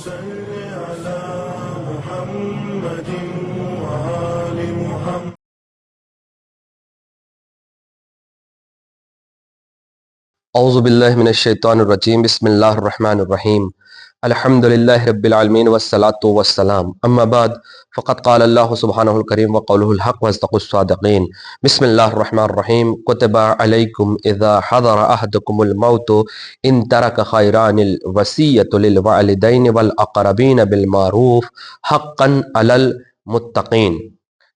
صل على محمد وآل محمد. اعوذ باللہ من الشیطان الرجیم. بسم اللہ الرحمن الرحیم. الحمد للہ رب العالمین والصلاة والسلام. اما بعد فقد قال اللہ سبحانہ الکریم وقولہ الحق واصدق الصادقین. بسم اللہ الرحمن الرحیم. کتب علیکم اذا حضر احدکم الموت ان ترک خیران الوصیۃ للوالدین والاقربین بالمعروف حقا علی المتقین.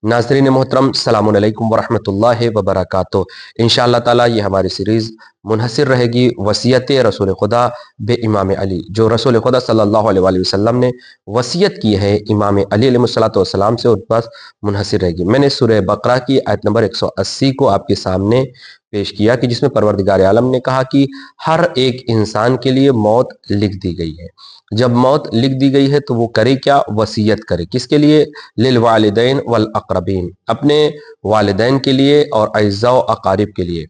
ناظرین محترم، السلام علیکم ورحمۃ اللہ وبرکاتہ. انشاءاللہ تعالی یہ ہماری سیریز منحصر رہے گی وصیت رسول خدا بے امام علی، جو رسول خدا صلی اللہ علیہ وآلہ وسلم نے وصیت کی ہے امام علی علیہ السلام سے، ان پر منحصر رہے گی. میں نے سورہ بقرہ کی آیت نمبر 180 کو آپ کے سامنے پیش کیا کہ جس میں پروردگار عالم نے کہا کہ ہر ایک انسان کے لیے موت لکھ دی گئی ہے. جب موت لکھ دی گئی ہے تو وہ کرے کیا؟ وصیت کرے. کس کے لیے؟ للوالدین والاقربین، اپنے والدین کے لیے اور اعزاء و اقارب کے لیے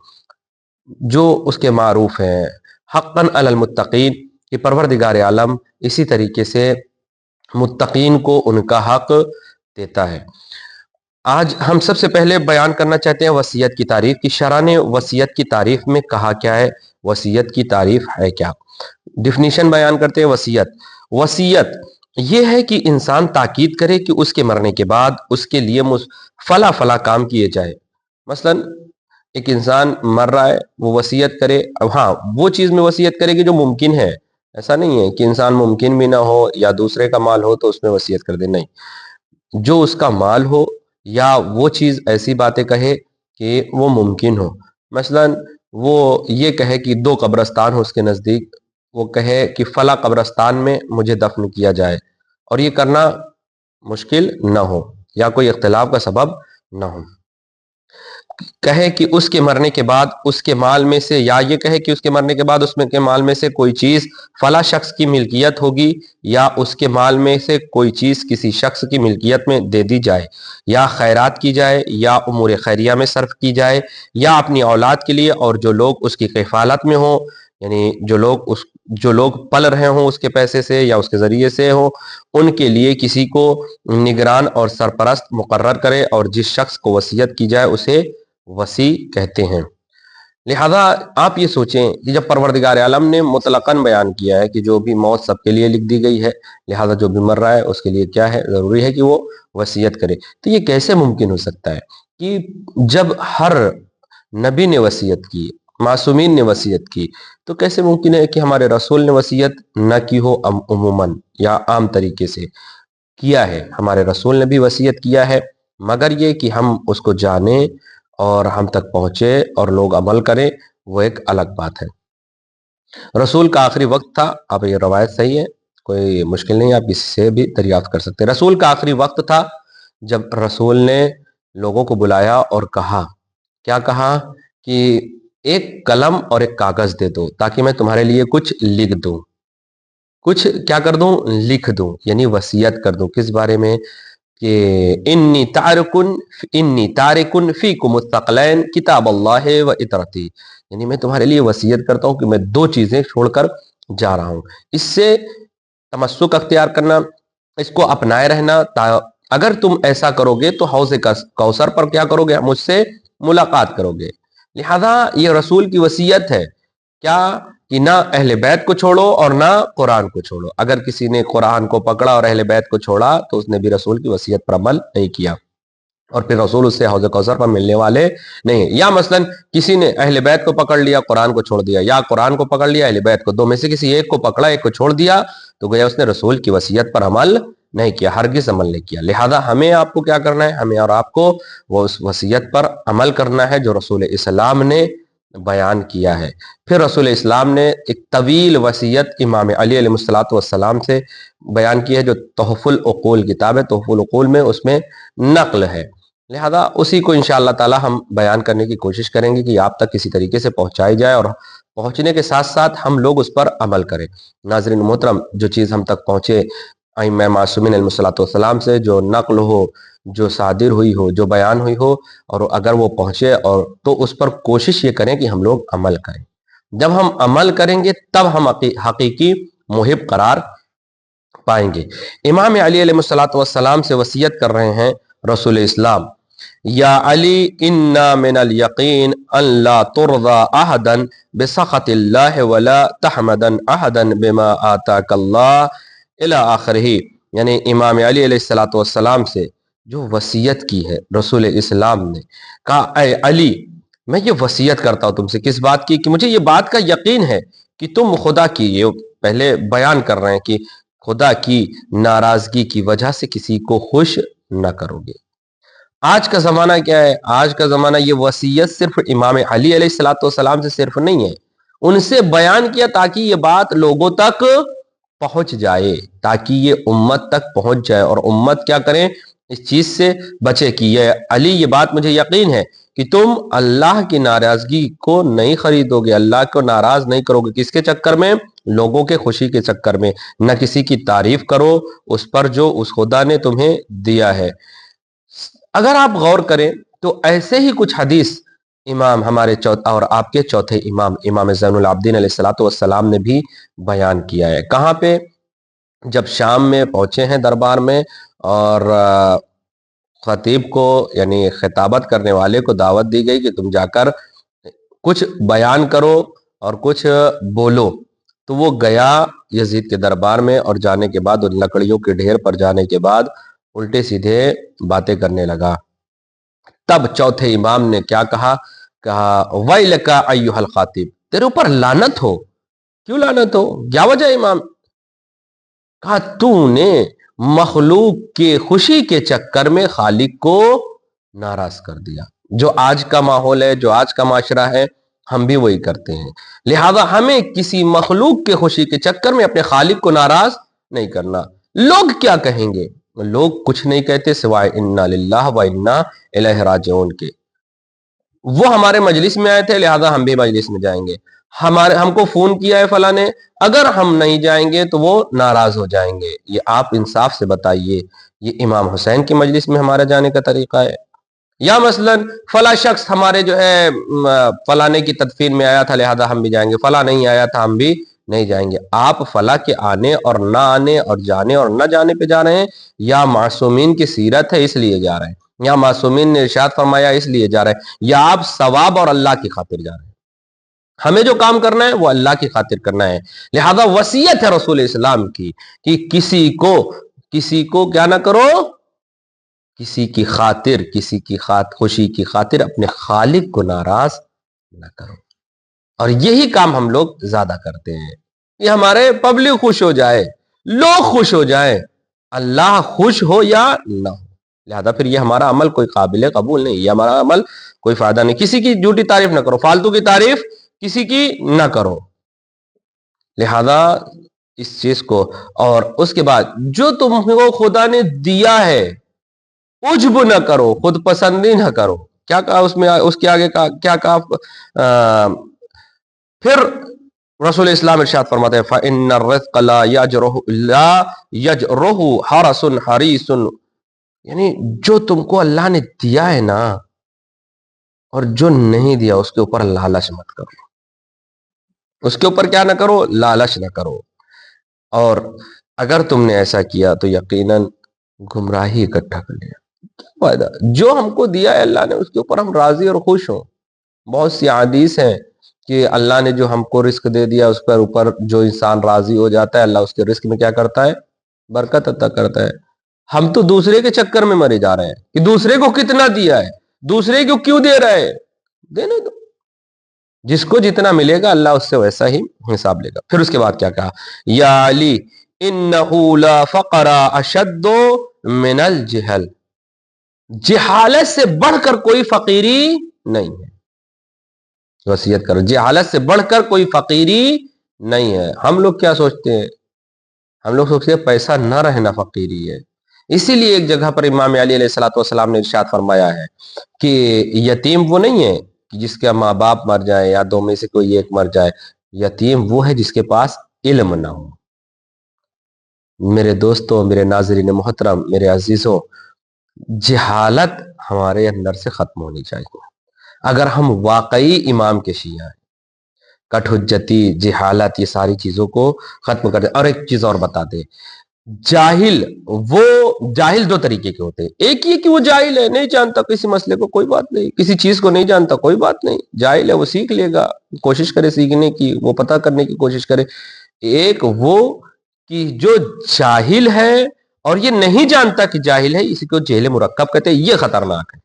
جو اس کے معروف ہیں. حقا علی المتقین، کہ پروردگار عالم اسی طریقے سے متقین کو ان کا حق دیتا ہے. آج ہم سب سے پہلے بیان کرنا چاہتے ہیں وصیت کی تعریف کی. شرع نے وصیت کی تعریف میں کہا کیا ہے؟ وصیت کی تعریف ہے کیا؟ ڈیفینیشن بیان کرتے ہیں. وصیت یہ ہے کہ انسان تاکید کرے کہ اس کے مرنے کے بعد اس کے لیے فلاں فلاں کام کیے جائے. مثلا ایک انسان مر رہا ہے، وہ وصیت کرے. ہاں، وہ چیز میں وصیت کرے گی جو ممکن ہے. ایسا نہیں ہے کہ انسان ممکن بھی نہ ہو یا دوسرے کا مال ہو تو اس میں وصیت کر دے. نہیں، جو اس کا مال ہو یا وہ چیز ایسی باتیں کہے کہ وہ ممکن ہو. مثلا وہ یہ کہے کہ 2 قبرستان ہو اس کے نزدیک، وہ کہے کہ فلاں قبرستان میں مجھے دفن کیا جائے، اور یہ کرنا مشکل نہ ہو یا کوئی اختلاف کا سبب نہ ہو. کہے کہ اس کے مرنے کے بعد اس کے مال میں سے، یا یہ کہے کہ اس کے مرنے کے بعد اس میں کے مال میں سے کوئی چیز فلاں شخص کی ملکیت ہوگی، یا اس کے مال میں سے کوئی چیز کسی شخص کی ملکیت میں دے دی جائے، یا خیرات کی جائے، یا امور خیریہ میں صرف کی جائے، یا اپنی اولاد کے لیے اور جو لوگ اس کی کفالت میں ہوں، یعنی جو لوگ پل رہے ہوں اس کے پیسے سے یا اس کے ذریعے سے ہوں، ان کے لیے کسی کو نگران اور سرپرست مقرر کرے، اور جس شخص کو وصیت کی جائے اسے وصی کہتے ہیں. لہذا آپ یہ سوچیں کہ جب پروردگار عالم نے مطلقاً بیان کیا ہے کہ جو بھی موت سب کے لیے لکھ دی گئی ہے، لہذا جو بھی مر رہا ہے اس کے لیے کیا ہے؟ ضروری ہے کہ وہ وصیت کرے. تو یہ کیسے ممکن ہو سکتا ہے کہ جب ہر نبی نے وصیت کی، معصومین نے وصیت کی، تو کیسے ممکن ہے کہ ہمارے رسول نے وصیت نہ کی ہو؟ عموماً یا عام طریقے سے کیا ہے. ہمارے رسول نے بھی وصیت کیا ہے، مگر یہ کہ ہم اس کو جانیں اور ہم تک پہنچے اور لوگ عمل کریں، وہ ایک الگ بات ہے. رسول کا آخری وقت تھا. اب یہ روایت صحیح ہے، کوئی مشکل نہیں، آپ کسی سے بھی دریافت کر سکتے. رسول کا آخری وقت تھا جب رسول نے لوگوں کو بلایا اور کہا، کیا کہا؟ کہ ایک قلم اور ایک کاغذ دے دو تاکہ میں تمہارے لیے کچھ لکھ دوں. کچھ کیا کر دوں؟ لکھ دوں، یعنی وصیت کر دوں. کس بارے میں؟ کہ انی تارکن فیکم الثقلین کتاب اللہ و اطرتی، یعنی میں تمہارے لیے وصیت کرتا ہوں کہ میں 2 چیزیں چھوڑ کر جا رہا ہوں. اس سے تمسک اختیار کرنا، اس کو اپنائے رہنا. اگر تم ایسا کرو گے تو حوض کوثر پر کیا کرو گے؟ مجھ سے ملاقات کرو گے. لہذا یہ رسول کی وصیت ہے کیا؟ کہ نہ اہل بیت کو چھوڑو اور نہ قرآن کو چھوڑو. اگر کسی نے قرآن کو پکڑا اور اہل بیت کو چھوڑا تو اس نے بھی رسول کی وصیت پر عمل نہیں کیا، اور پھر رسول اس سے حوض کوثر پر ملنے والے نہیں. یا مثلا کسی نے اہل بیت کو پکڑ لیا، قرآن کو چھوڑ دیا، یا قرآن کو پکڑ لیا، اہل بیت کو، 2 میں سے کسی ایک کو پکڑا، ایک کو چھوڑ دیا، تو گویا اس نے رسول کی وصیت پر عمل نہیں کیا، ہرگز عمل نہیں کیا. لہذا ہمیں آپ کو کیا کرنا ہے؟ ہمیں اور آپ کو وہ اس وصیت پر عمل کرنا ہے جو رسول اسلام نے بیان کیا ہے. پھر رسول اسلام نے ایک طویل وصیت امام علی علیہ السلام سے بیان کی ہے، جو تحف العقول کتاب ہے. تحف العقول میں اس میں نقل ہے. لہذا اسی کو انشاءاللہ تعالی ہم بیان کرنے کی کوشش کریں گے کہ آپ تک کسی طریقے سے پہنچائی جائے، اور پہنچنے کے ساتھ ساتھ ہم لوگ اس پر عمل کریں. ناظرین محترم، جو چیز ہم تک پہنچے ائمہ معصومین علیہ السلام سے، جو نقل ہو، جو صادر ہوئی ہو، جو بیان ہوئی ہو، اور اگر وہ پہنچے اور تو اس پر کوشش یہ کریں کہ ہم لوگ عمل کریں. جب ہم عمل کریں گے تب ہم حقیقی محب قرار پائیں گے۔ امام علی علیہ الصلوۃ والسلام سے وصیت کر رہے ہیں رسول اسلام، یا علی انا من الیقین ان لا ترضى احدا بسخط اللہ ولا تحمدا احدا بما آتاک اللہ الی آخرہ۔ یعنی امام علی علیہ الصلوۃ والسلام سے جو وصیت کی ہے رسول اسلام نے، کہا اے علی میں یہ وصیت کرتا ہوں تم سے، کس بات کی؟ کہ مجھے یہ بات کا یقین ہے کہ تم خدا کی، یہ پہلے بیان کر رہے ہیں کہ خدا کی ناراضگی کی وجہ سے کسی کو خوش نہ کرو گے۔ آج کا زمانہ کیا ہے؟ آج کا زمانہ یہ وصیت صرف امام علی علیہ الصلوۃ والسلام سے صرف نہیں ہے، ان سے بیان کیا تاکہ یہ بات لوگوں تک پہنچ جائے، تاکہ یہ امت تک پہنچ جائے اور امت کیا کریں؟ اس چیز سے بچے کہ یہ علی یہ بات مجھے یقین ہے کہ تم اللہ کی ناراضگی کو نہیں خریدو گے، اللہ کو ناراض نہیں کرو گے۔ کس کے چکر میں؟ لوگوں کے خوشی کے چکر میں۔ نہ کسی کی تعریف کرو اس پر جو اس خدا نے تمہیں دیا ہے۔ اگر آپ غور کریں تو ایسے ہی کچھ حدیث امام ہمارے اور آپ کے چوتھے امام امام زین العابدین علیہ الصلوۃ والسلام نے بھی بیان کیا ہے۔ کہاں پہ؟ جب شام میں پہنچے ہیں دربار میں اور خطیب کو یعنی خطابت کرنے والے کو دعوت دی گئی کہ تم جا کر کچھ بیان کرو اور کچھ بولو، تو وہ گیا یزید کے دربار میں، اور جانے کے بعد ان لکڑیوں کے ڈھیر پر جانے کے بعد الٹے سیدھے باتیں کرنے لگا۔ تب چوتھے امام نے کیا کہا؟ کہا ویلک ایھا الخاطب، تیرے اوپر لعنت ہو۔ کیوں لعنت ہو؟ کیا وجہ امام؟ کہا تو نے مخلوق کے خوشی کے چکر میں خالق کو ناراض کر دیا۔ جو آج کا ماحول ہے، جو آج کا معاشرہ ہے، ہم بھی وہی کرتے ہیں۔ لہذا ہمیں کسی مخلوق کے خوشی کے چکر میں اپنے خالق کو ناراض نہیں کرنا۔ لوگ کیا کہیں گے؟ لوگ کچھ نہیں کہتے سوائے انا للہ و انا الیہ راجعون کے۔ وہ ہمارے مجلس میں آئے تھے لہذا ہم بھی مجلس میں جائیں گے، ہم کو فون کیا ہے فلاں نے، اگر ہم نہیں جائیں گے تو وہ ناراض ہو جائیں گے۔ یہ آپ انصاف سے بتائیے، یہ امام حسین کی مجلس میں ہمارا جانے کا طریقہ ہے؟ یا مثلا فلاں شخص ہمارے جو ہے فلانے کی تدفین میں آیا تھا لہذا ہم بھی جائیں گے، فلاں نہیں آیا تھا ہم بھی نہیں جائیں گے۔ آپ فلاں کے آنے اور نہ آنے اور جانے اور نہ جانے پہ جا رہے ہیں، یا معصومین کی سیرت ہے اس لیے جا رہے ہیں، یا معصومین نے ارشاد فرمایا اس لیے جا رہے ہیں، یا آپ ثواب اور اللہ کی خاطر جا رہے ہیں؟ ہمیں جو کام کرنا ہے وہ اللہ کی خاطر کرنا ہے۔ لہذا وصیت ہے رسول اسلام کی کہ کسی کو کیا نہ کرو، کسی کی خاطر، کسی کی خوشی کی خاطر اپنے خالق کو ناراض نہ کرو۔ اور یہی کام ہم لوگ زیادہ کرتے ہیں کہ ہمارے پبلک خوش ہو جائے، لوگ خوش ہو جائیں، اللہ خوش ہو یا نہ ہو۔ لہذا پھر یہ ہمارا عمل کوئی قابل قبول نہیں، یہ ہمارا عمل کوئی فائدہ نہیں۔ کسی کی جھوٹی تعریف نہ کرو، فالتو کی تعریف کسی کی نہ کرو۔ لہذا اس چیز کو، اور اس کے بعد جو تم کو خدا نے دیا ہے عجب نہ کرو، خود پسندی نہ کرو۔ کیا کہا اس میں؟ اس کے آگے کیا کہا؟ پھر رسول اسلام ارشاد فرماتے ہیں فَإِنَّ الرِّزْقَ لَا يَجْرُهُ حَرَسٌ حَرِيسٌ، یعنی جو تم کو اللہ نے دیا ہے نا، اور جو نہیں دیا اس کے اوپر لالچ مت کرو، اس کے اوپر کیا نہ کرو؟ لالچ نہ کرو۔ اور اگر تم نے ایسا کیا تو یقیناً گمراہی اکٹھا کر لیا۔ کیا فائدہ؟ جو ہم کو دیا ہے اللہ نے اس کے اوپر ہم راضی اور خوش ہوں۔ بہت سی حدیث ہیں کہ اللہ نے جو ہم کو رزق دے دیا اس پر اوپر جو انسان راضی ہو جاتا ہے اللہ اس کے رزق میں کیا کرتا ہے؟ برکت عطا کرتا ہے۔ ہم تو دوسرے کے چکر میں مرے جا رہے ہیں کہ دوسرے کو کتنا دیا ہے، دوسرے کو کیوں دے رہے ہیں؟ دینے دو، جس کو جتنا ملے گا اللہ اس سے ویسا ہی حساب لے گا۔ پھر اس کے بعد کیا کہا؟ یا علی انہ لا فقر اشد من الجہل، جہالت سے بڑھ کر کوئی فقیری نہیں ہے۔ وصیت کرو، جہالت سے بڑھ کر کوئی فقیری نہیں ہے۔ ہم لوگ کیا سوچتے ہیں؟ ہم لوگ سوچتے ہیں پیسہ نہ رہنا فقیری ہے۔ اسی لیے ایک جگہ پر امام علی علیہ الصلوۃ والسلام نے ارشاد فرمایا ہے کہ یتیم وہ نہیں ہے کہ جس کے ماں باپ مر جائیں یا دو میں سے کوئی ایک مر جائے، یتیم وہ ہے جس کے پاس علم نہ ہو۔ میرے دوستوں، میرے ناظرین محترم، میرے عزیزوں، جہالت ہمارے اندر سے ختم ہونی چاہیے اگر ہم واقعی امام کے شیعہ ہیں۔ کٹ حجتی، جہالت، یہ ساری چیزوں کو ختم کر دیں۔ اور ایک چیز اور بتا دیں، جاہل، وہ جاہل دو طریقے کے ہوتے ہیں. ایک یہ کہ وہ جاہل ہے، نہیں جانتا کسی مسئلے کو، کوئی بات نہیں، کسی چیز کو نہیں جانتا، کوئی بات نہیں، جاہل ہے، وہ سیکھ لے گا، کوشش کرے سیکھنے کی، وہ پتہ کرنے کی کوشش کرے. ایک وہ کہ جو جاہل ہے اور یہ نہیں جانتا کہ جاہل ہے، اسی کو جہل مرکب کہتے ہیں. یہ خطرناک ہے.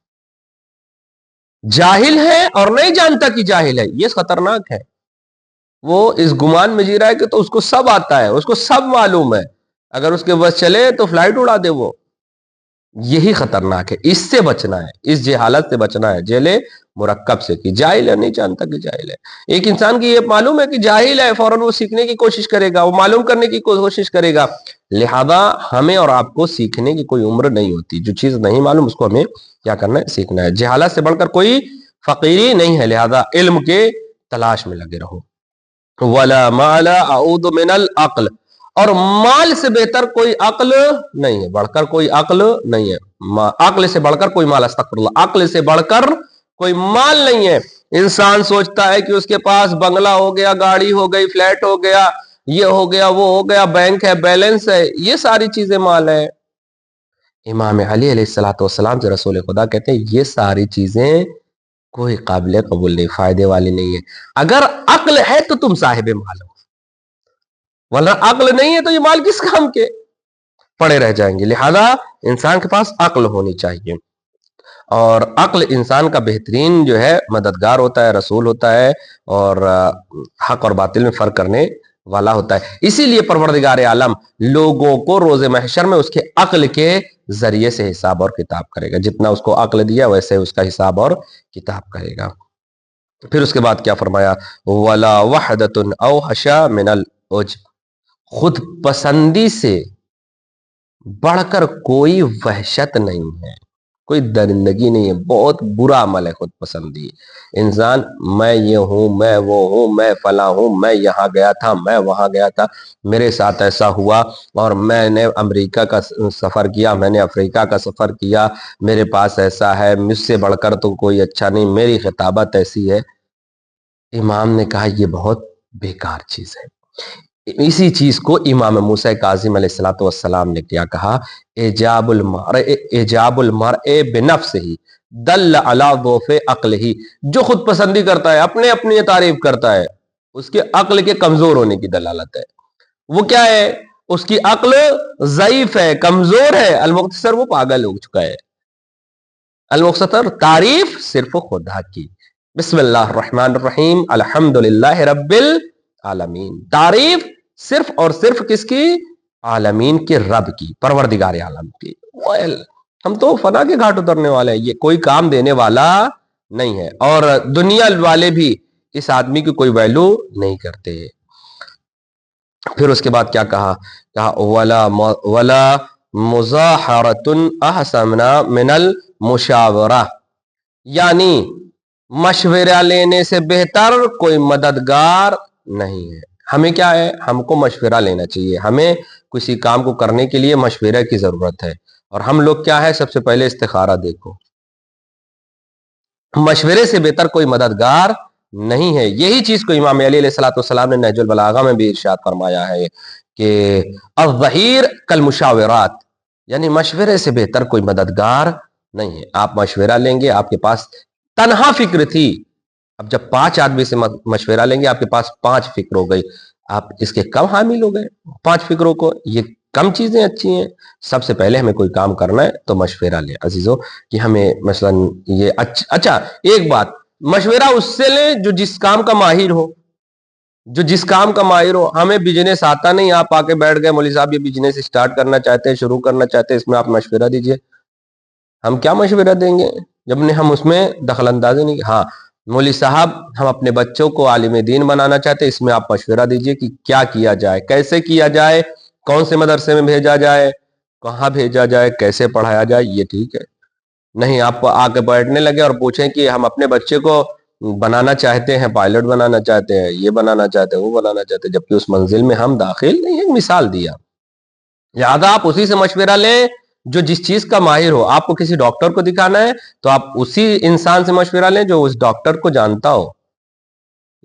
جاہل ہے اور نہیں جانتا کہ جاہل ہے، یہ خطرناک ہے. وہ اس گمان میں جی رہا ہے کہ تو اس کو سب آتا ہے، اس کو سب معلوم ہے، اگر اس کے بس چلے تو فلائٹ اڑا دے وہ. یہی خطرناک ہے. اس سے بچنا ہے، اس جہالت سے بچنا ہے، جہل مرکب سے، کہ جاہل ہے، نہیں جانتا کہ جاہل ہے. ایک انسان کی یہ معلوم ہے کہ جاہل ہے، فوراً وہ سیکھنے کی کوشش کرے گا، وہ معلوم کرنے کی کوشش کرے گا. لہذا ہمیں اور آپ کو سیکھنے کی کوئی عمر نہیں ہوتی. جو چیز نہیں معلوم اس کو ہمیں کیا کرنا ہے؟ سیکھنا ہے. جہالت سے بڑھ کر کوئی فقیری نہیں ہے، لہذا علم کے تلاش میں لگے رہو. وَلَا مَالَ أَعُوذُ مِنَ الْعَقْلِ، اور مال سے بہتر کوئی عقل نہیں ہے، بڑھ کر کوئی عقل نہیں ہے. عقل سے بڑھ کر کوئی مال، استغفر اللہ، عقل سے بڑھ کر کوئی مال نہیں ہے. انسان سوچتا ہے کہ اس کے پاس بنگلہ ہو گیا، گاڑی ہو گئی، فلیٹ ہو گیا، یہ ہو گیا، وہ ہو گیا، بینک ہے، بیلنس ہے، یہ ساری چیزیں مال ہے. امام علی علیہ الصلوۃ والسلام سے رسول خدا کہتے ہیں یہ ساری چیزیں کوئی قابل قبول نہیں، فائدے والی نہیں ہے. اگر عقل ہے تو تم صاحب مال ہو، ورنہ عقل نہیں ہے تو یہ مال کس کام کے؟ پڑے رہ جائیں گے. لہذا انسان کے پاس عقل ہونی چاہیے، اور عقل انسان کا بہترین جو ہے مددگار ہوتا ہے، رسول ہوتا ہے، اور حق اور باطل میں فرق کرنے والا ہوتا ہے. اسی لیے پروردگار عالم لوگوں کو روز محشر میں اس کے عقل کے ذریعے سے حساب اور کتاب کرے گا. جتنا اس کو عقل دیا ویسے اس کا حساب اور کتاب کرے گا. پھر اس کے بعد کیا فرمایا؟ وَلَا وَحْدَةٌ أَوْحَشَ مِنَ الْعُجْبِ، خود پسندی سے بڑھ کر کوئی وحشت نہیں ہے، کوئی درندگی نہیں ہے. بہت برا عمل ہے خود پسندی. انسان میں یہ ہوں، میں وہ ہوں، میں فلاں ہوں، میں یہاں گیا تھا، میں وہاں گیا تھا، میرے ساتھ ایسا ہوا، اور میں نے امریکہ کا سفر کیا، میں نے افریقہ کا سفر کیا، میرے پاس ایسا ہے، مجھ سے بڑھ کر تو کوئی اچھا نہیں، میری خطابت ایسی ہے. امام نے کہا یہ بہت بیکار چیز ہے. اسی چیز کو امام موسیٰ کاظم علیہ الصلوۃ والسلام نے کیا کہا؟ اعجاب المرء بنفسہ دل علی ضعف عقلہ، جو خود پسندی کرتا ہے، اپنے اپنی تعریف کرتا ہے، اس کے عقل کے کمزور ہونے کی دلالت ہے. وہ کیا ہے؟ اس کی عقل ضعیف ہے، کمزور ہے. المختصر وہ پاگل ہو چکا ہے. المختصر تعریف صرف خدا کی. بسم اللہ الرحمن الرحیم، الحمدللہ رب العالمین. تعریف صرف اور صرف کس کی؟ عالمین کے رب کی، پروردگار عالم کی. ہم تو فنا کے گھاٹ اترنے والے ہیں، یہ کوئی کام دینے والا نہیں ہے، اور دنیا والے بھی اس آدمی کی کوئی ویلو نہیں کرتے. پھر اس کے بعد کیا کہا؟ وَلَا مُزَاحَرَةٌ أَحْسَنَ مِنَ الْمُشَاوَرَةِ، یعنی مشورہ لینے سے بہتر کوئی مددگار نہیں ہے. ہمیں کیا ہے؟ ہم کو مشورہ لینا چاہیے. ہمیں کسی کام کو کرنے کے لیے مشورہ کی ضرورت ہے، اور ہم لوگ کیا ہے؟ سب سے پہلے استخارہ دیکھو. مشورے سے بہتر کوئی مددگار نہیں ہے. یہی چیز کو امام علی علیہ الصلوۃ والسلام نے نہج البلاغہ میں بھی ارشاد فرمایا ہے کہ الظہیر کالمشاورات، یعنی مشورے سے بہتر کوئی مددگار نہیں ہے. آپ مشورہ لیں گے، آپ کے پاس تنہا فکر تھی، اب جب 5 آدمی سے مشورہ لیں گے آپ کے پاس 5 فکر ہو گئی، آپ اس کے کم حامل ہو گئے 5 فکروں کو. یہ کم چیزیں اچھی ہیں. سب سے پہلے ہمیں کوئی کام کرنا ہے تو مشورہ لیں عزیزو، کہ ہمیں مثلا یہ اچھا ایک بات، مشورہ اس سے لیں جو جس کام کا ماہر ہو، جو جس کام کا ماہر ہو. ہمیں بزنس آتا نہیں، آپ آ کے بیٹھ گئے مولوی صاحب یہ بزنس اسٹارٹ کرنا چاہتے ہیں، شروع کرنا چاہتے ہیں، اس میں آپ مشورہ دیجئے. ہم کیا مشورہ دیں گے جب نے ہم اس میں دخل اندازی نہیں. ہاں مولوی صاحب ہم اپنے بچوں کو عالم دین بنانا چاہتے ہیں، اس میں آپ مشورہ دیجئے کہ کیا کیا جائے، کیسے کیا جائے، کون سے مدرسے میں بھیجا جائے، کہاں بھیجا جائے، کیسے پڑھایا جائے. یہ ٹھیک ہے. نہیں آپ آ کے بیٹھنے لگے اور پوچھیں کہ ہم اپنے بچے کو بنانا چاہتے ہیں، پائلٹ بنانا چاہتے ہیں، یہ بنانا چاہتے ہیں، وہ بنانا چاہتے ہیں، جبکہ اس منزل میں ہم داخل نہیں ہیں. مثال دیا. لہٰذا آپ اسی سے مشورہ لیں جو جس چیز کا ماہر ہو. آپ کو کسی ڈاکٹر کو دکھانا ہے تو آپ اسی انسان سے مشورہ لیں جو اس ڈاکٹر کو جانتا ہو.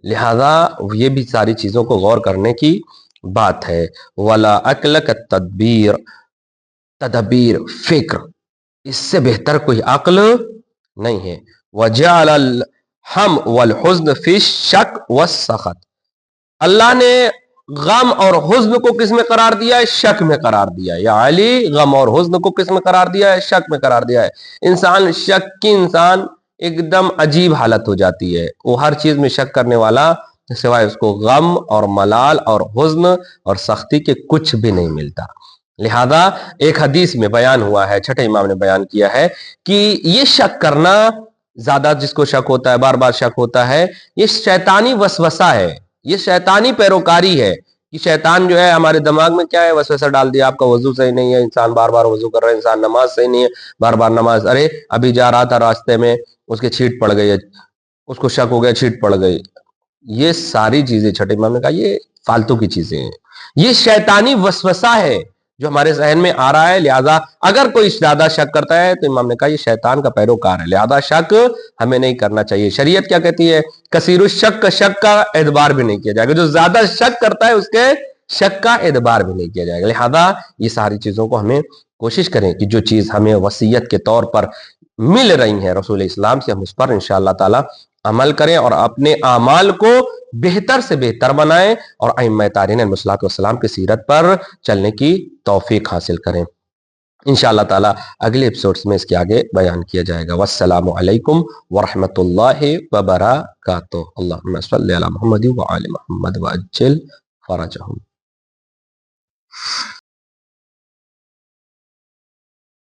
لہذا یہ بھی ساری چیزوں کو غور کرنے کی بات ہے. ولا عقل کا تدبیر، تدبیر فکر، اس سے بہتر کوئی عقل نہیں ہے. وجعل الہم والحزن فی الشک والسخط، اللہ نے غم اور حزن کو کس میں قرار دیا ہے؟ شک میں قرار دیا ہے. یا علی غم اور حزن کو کس میں قرار دیا ہے؟ شک میں قرار دیا ہے. انسان شک کی انسان ایک دم عجیب حالت ہو جاتی ہے، وہ ہر چیز میں شک کرنے والا سوائے اس کو غم اور ملال اور حزن اور سختی کے کچھ بھی نہیں ملتا. لہذا ایک حدیث میں بیان ہوا ہے، چھٹے امام نے بیان کیا ہے کہ یہ شک کرنا، زیادہ جس کو شک ہوتا ہے، بار بار شک ہوتا ہے، یہ شیطانی وسوسہ ہے، یہ شیطانی پیروکاری ہے. کہ شیطان جو ہے ہمارے دماغ میں کیا ہے، وسوسہ ڈال دیا، آپ کا وضو صحیح نہیں ہے، انسان بار بار وضو کر رہا ہے، انسان نماز صحیح نہیں ہے، بار بار نماز، ارے ابھی جا رہا تھا راستے میں اس کے چھینٹ پڑ گئی ہے، اس کو شک ہو گیا چھینٹ پڑ گئی. یہ ساری چیزیں چھٹے امام نے کہا یہ فالتو کی چیزیں ہیں، یہ شیطانی وسوسہ ہے جو ہمارے ذہن میں آ رہا ہے. لہذا اگر کوئی زیادہ شک کرتا ہے تو امام نے کہا یہ شیطان کا پیروکار ہے، لہذا شک ہمیں نہیں کرنا چاہیے. شریعت کیا کہتی ہے؟ کثیر الشک کا شک کا اعتبار بھی نہیں کیا جائے گا، جو زیادہ شک کرتا ہے اس کے شک کا اعتبار بھی نہیں کیا جائے گا. لہذا یہ ساری چیزوں کو ہمیں کوشش کریں کہ جو چیز ہمیں وصیت کے طور پر مل رہی ہیں رسول اسلام سے، ہم اس پر انشاءاللہ تعالی عمل کریں اور اپنے اعمال کو بہتر سے بہتر بنائیں اور ائمہ طاہرین علیہ الصلوۃ والسلام کی سیرت پر چلنے کی توفیق حاصل کریں. انشاءاللہ تعالی اگلے ایپیسوڈز میں اس کے آگے بیان کیا جائے گا. والسلام علیکم ورحمۃ اللہ وبرکاتہ. اللہم صلی علی محمد وعلی محمد وعجل فرجہم.